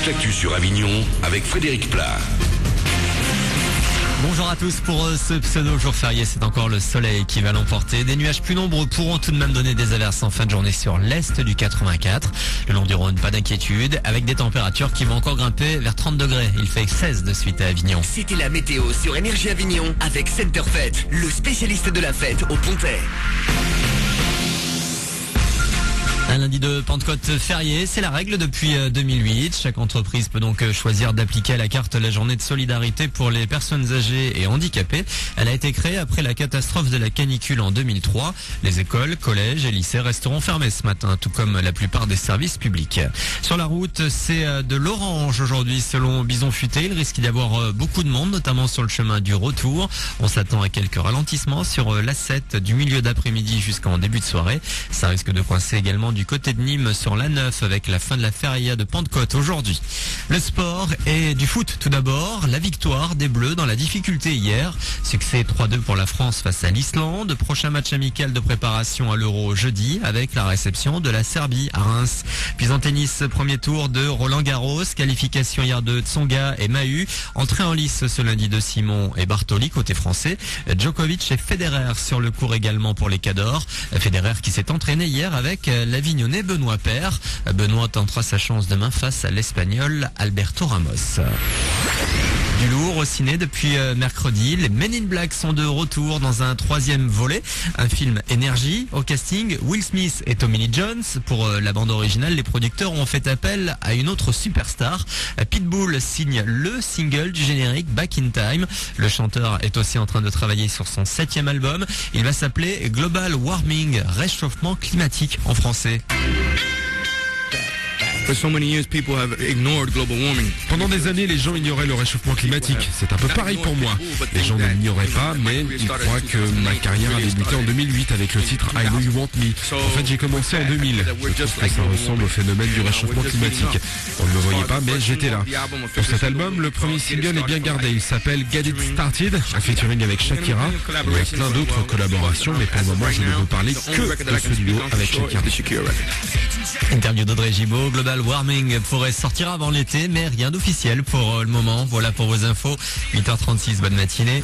l'actu sur Avignon avec Frédéric Plat. Bonjour à tous. Pour ce pseudo jour férié, c'est encore le soleil qui va l'emporter. Des nuages plus nombreux pourront tout de même donner des averses en fin de journée sur l'est du 84. Le long du Rhône, pas d'inquiétude, avec des températures qui vont encore grimper vers 30 degrés. Il fait 16 de suite à Avignon. C'était la météo sur Énergie Avignon avec Center Fête, le spécialiste de la fête au Pontet. Un lundi de Pentecôte férié, c'est la règle depuis 2008. Chaque entreprise peut donc choisir d'appliquer à la carte la journée de solidarité pour les personnes âgées et handicapées. Elle a été créée après la catastrophe de la canicule en 2003. Les écoles, collèges et lycées resteront fermés ce matin, tout comme la plupart des services publics. Sur la route, c'est de l'orange aujourd'hui selon Bison Futé. Il risque d'y avoir beaucoup de monde, notamment sur le chemin du retour. On s'attend à quelques ralentissements sur l'A7 du milieu d'après-midi jusqu'en début de soirée. Ça risque de coincer également du côté de Nîmes sur l'A9 avec la fin de la feria de Pentecôte aujourd'hui. Le sport et du foot tout d'abord. La victoire des Bleus dans la difficulté hier. Succès 3-2 pour la France face à l'Islande. Prochain match amical de préparation à l'Euro jeudi avec la réception de la Serbie à Reims. Puis en tennis, premier tour de Roland Garros. Qualification hier de Tsonga et Mahut. Entrée en lice ce lundi de Simon et Bartoli côté français. Djokovic et Federer sur le court également pour les Cadors. Federer qui s'est entraîné hier avec l'Avignonnais Benoît Paire. Benoît tentera sa chance demain face à l'Espagnol Alberto Ramos. Du lourd au ciné depuis mercredi. Les Men in Black sont de retour dans un troisième volet. Un film énergie. Au casting, Will Smith et Tommy Lee Jones. Pour la bande originale, les producteurs ont fait appel à une autre superstar. Pitbull signe le single du générique Back in Time. Le chanteur est aussi en train de travailler sur son 7e album. Il va s'appeler Global Warming, réchauffement climatique en français. Pendant des années, les gens ignoraient le réchauffement climatique. C'est un peu pareil pour moi. Les gens ne l'ignoraient pas, mais ils croient que ma carrière a débuté en 2008 avec le titre I Know You Want Me. En fait, j'ai commencé en 2000. Je trouve que ça ressemble au phénomène du réchauffement climatique. On ne me voyait pas, mais j'étais là. Pour cet album, le premier single est bien gardé. Il s'appelle Get It Started, un featuring avec Shakira. Il y a plein d'autres collaborations, mais pour le moment, je ne veux parler que de ce duo avec Shakira. Interview d'Audrey Gibaud. Global Warming pourrait sortir avant l'été, mais rien d'officiel pour le moment. Voilà pour vos infos. 8h36, bonne matinée.